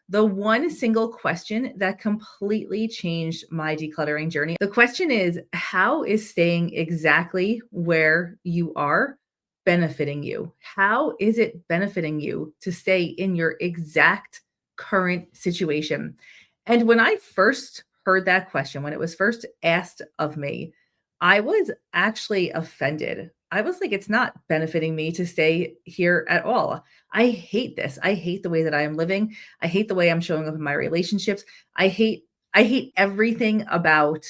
the one single question that completely changed my decluttering journey. The question is, how is staying exactly where you are benefiting you? How is it benefiting you to stay in your exact current situation? And when I first heard that question, when it was first asked of me, I was actually offended. I was like, it's not benefiting me to stay here at all. I hate this. I hate the way that I am living. I hate the way I'm showing up in my relationships. I hate I hate everything about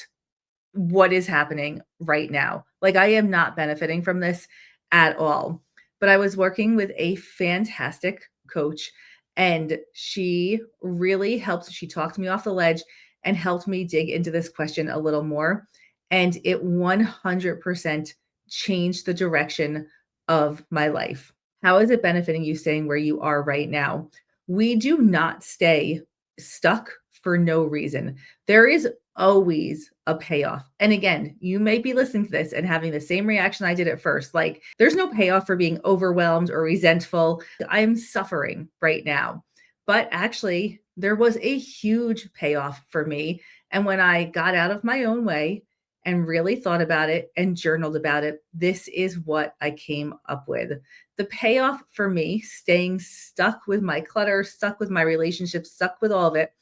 what is happening right now. Like I am not benefiting from this at all. But I was working with a fantastic coach and she really helped. She talked me off the ledge and helped me dig into this question a little more. And it 100% changed the direction of my life. How is it benefiting you staying where you are right now? We do not stay stuck for no reason. There is always a payoff. And again, you may be listening to this and having the same reaction I did at first. Like, there's no payoff for being overwhelmed or resentful. I'm suffering right now. But actually, there was a huge payoff for me. And when I got out of my own way and really thought about it and journaled about it, this is what I came up with. The payoff for me, staying stuck with my clutter, stuck with my relationships, stuck with all of it,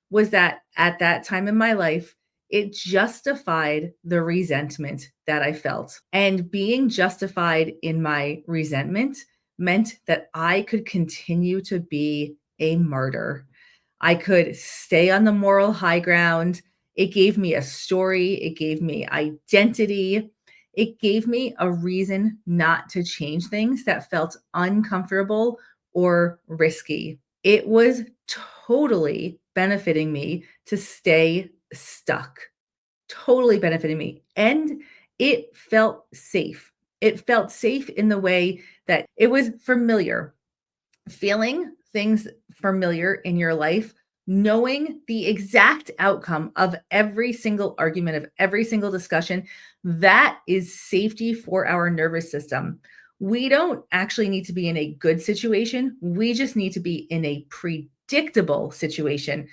was that at that time in my life, it justified the resentment that I felt. And being justified in my resentment meant that I could continue to be a martyr. I could stay on the moral high ground. It gave me a story, it gave me identity. It gave me a reason not to change things that felt uncomfortable or risky. It was totally benefiting me to stay stuck, totally benefiting me. And it felt safe. It felt safe in the way that it was familiar. Feeling things familiar in your life, knowing the exact outcome of every single argument, of every single discussion, that is safety for our nervous system. We don't actually need to be in a good situation. We just need to be in a predictable situation.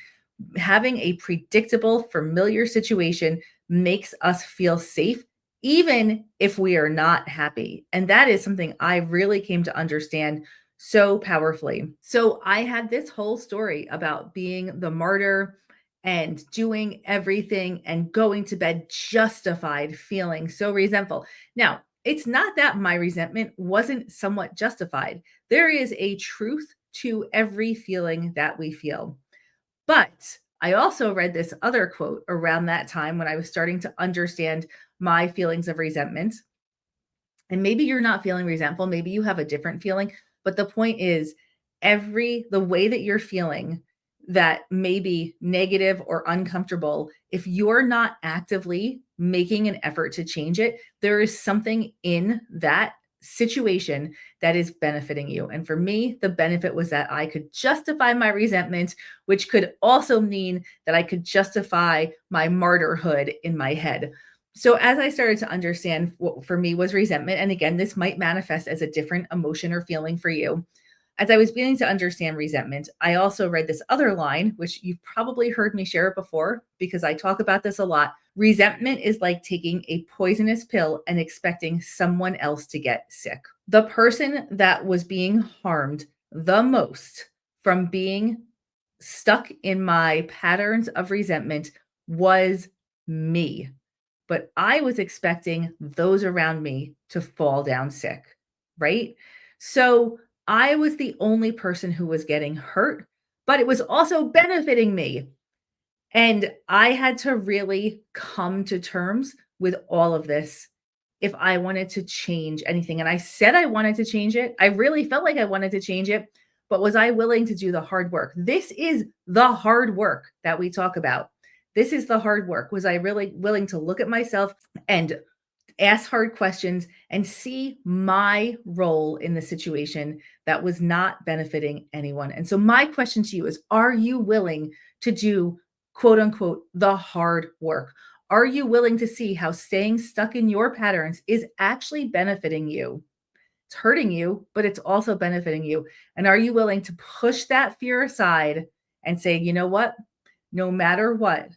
Having a predictable, familiar situation makes us feel safe, even if we are not happy. And that is something I really came to understand so powerfully. So I had this whole story about being the martyr and doing everything and going to bed justified, feeling so resentful. Now, it's not that my resentment wasn't somewhat justified. There is a truth to every feeling that we feel. But I also read this other quote around that time when I was starting to understand my feelings of resentment. And maybe you're not feeling resentful, maybe you have a different feeling, but the point is the way that you're feeling that may be negative or uncomfortable, if you're not actively making an effort to change it, there is something in that situation that is benefiting you. And for me, the benefit was that I could justify my resentment, which could also mean that I could justify my martyrhood in my head. So as I started to understand what for me was resentment, and again, this might manifest as a different emotion or feeling for you. As I was beginning to understand resentment, I also read this other line, which you've probably heard me share it before because I talk about this a lot. Resentment is like taking a poisonous pill and expecting someone else to get sick. The person that was being harmed the most from being stuck in my patterns of resentment was me. But I was expecting those around me to fall down sick, right? So I was the only person who was getting hurt, but it was also benefiting me. And I had to really come to terms with all of this if I wanted to change anything. And I said I wanted to change it. I really felt like I wanted to change it, but was I willing to do the hard work? This is the hard work that we talk about. This is the hard work. Was I really willing to look at myself and ask hard questions and see my role in the situation that was not benefiting anyone? And so my question to you is, are you willing to do quote unquote the hard work? Are you willing to see how staying stuck in your patterns is actually benefiting you? It's hurting you, but it's also benefiting you. And are you willing to push that fear aside and say, you know what? No matter what,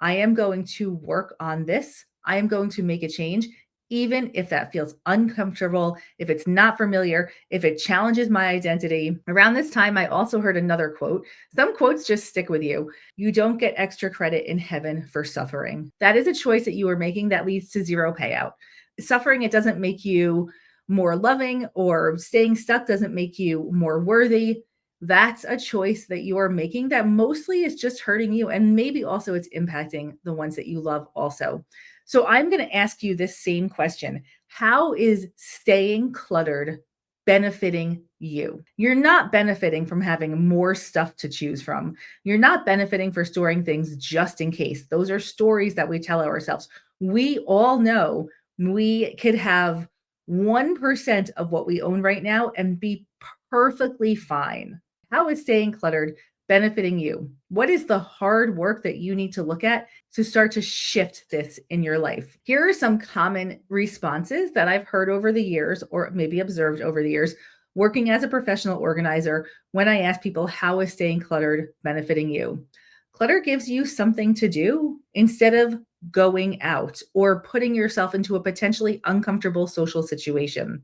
I am going to work on this. I am going to make a change, even if that feels uncomfortable, if it's not familiar, if it challenges my identity. Around this time, I also heard another quote. Some quotes just stick with you. You don't get extra credit in heaven for suffering. That is a choice that you are making that leads to zero payout. Suffering, it doesn't make you more loving, or staying stuck doesn't make you more worthy. That's a choice that you are making that mostly is just hurting you. And maybe also it's impacting the ones that you love also. So I'm going to ask you this same question. How is staying cluttered benefiting you? You're not benefiting from having more stuff to choose from. You're not benefiting for storing things just in case. Those are stories that we tell ourselves. We all know we could have 1% of what we own right now and be perfectly fine. How is staying cluttered benefiting you? What is the hard work that you need to look at to start to shift this in your life? Here are some common responses that I've heard over the years, or maybe observed over the years, working as a professional organizer when I ask people, how is staying cluttered benefiting you? Clutter gives you something to do instead of going out or putting yourself into a potentially uncomfortable social situation.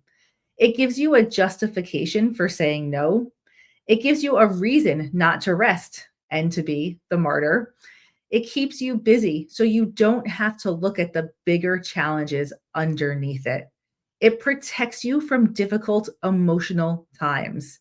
It gives you a justification for saying no. It gives you a reason not to rest and to be the martyr. It keeps you busy so you don't have to look at the bigger challenges underneath it. It protects you from difficult emotional times.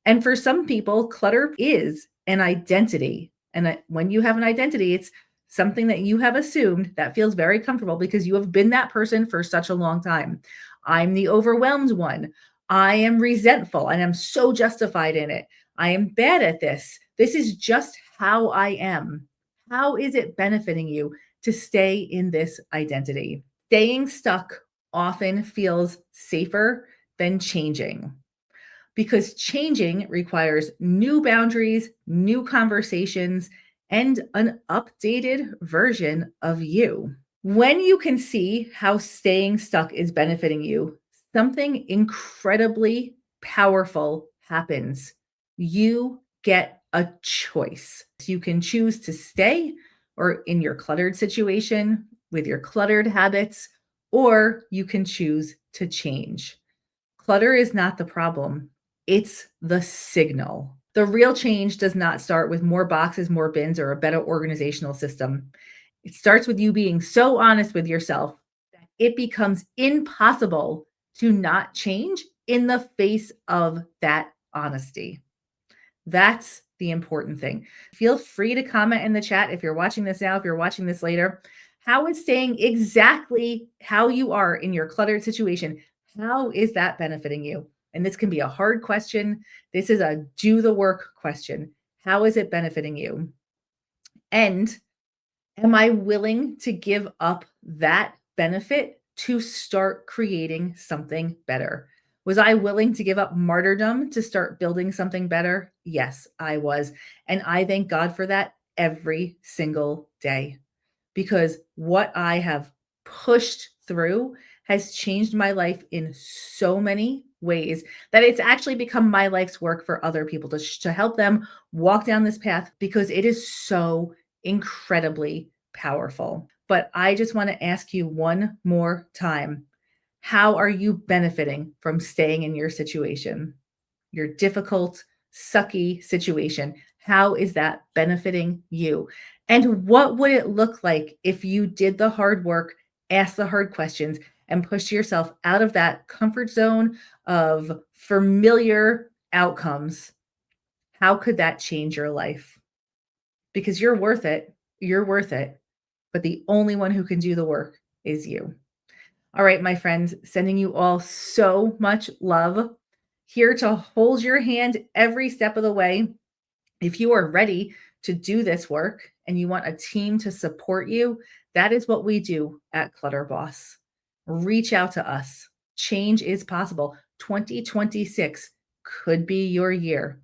And for some people, clutter is an identity. And when you have an identity, it's something that you have assumed that feels very comfortable because you have been that person for such a long time. I'm the overwhelmed one. I am resentful and I'm so justified in it. I am bad at this. This is just how I am. How is it benefiting you to stay in this identity? Staying stuck often feels safer than changing, because changing requires new boundaries, new conversations, and an updated version of you. When you can see how staying stuck is benefiting you, something incredibly powerful happens. You get a choice. You can choose to stay or in your cluttered situation with your cluttered habits, or you can choose to change. Clutter is not the problem, it's the signal. The real change does not start with more boxes, more bins, or a better organizational system. It starts with you being so honest with yourself that it becomes impossible to not change in the face of that honesty. That's the important thing. Feel free to comment in the chat if you're watching this now, if you're watching this later. How is staying exactly how you are in your cluttered situation? How is that benefiting you? And this can be a hard question. This is a do the work question. How is it benefiting you? And am I willing to give up that benefit to start creating something better? Was I willing to give up martyrdom to start building something better? Yes, I was. And I thank God for that every single day, because what I have pushed through has changed my life in so many ways that it's actually become my life's work for other people to help them walk down this path, because it is so incredibly powerful. But I just want to ask you one more time. How are you benefiting from staying in your situation, your difficult, sucky situation? How is that benefiting you? And what would it look like if you did the hard work, asked the hard questions, and pushed yourself out of that comfort zone of familiar outcomes? How could that change your life? Because you're worth it. You're worth it. But the only one who can do the work is you. All right, my friends, sending you all so much love. Here to hold your hand every step of the way. If you are ready to do this work and you want a team to support you, that is what we do at Clutter Boss. Reach out to us. Change is possible. 2026 could be your year.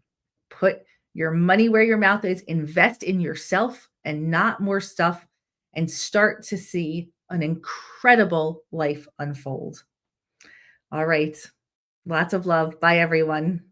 Put your money where your mouth is, invest in yourself and not more stuff, and start to see an incredible life unfold. All right. Lots of love. Bye, everyone.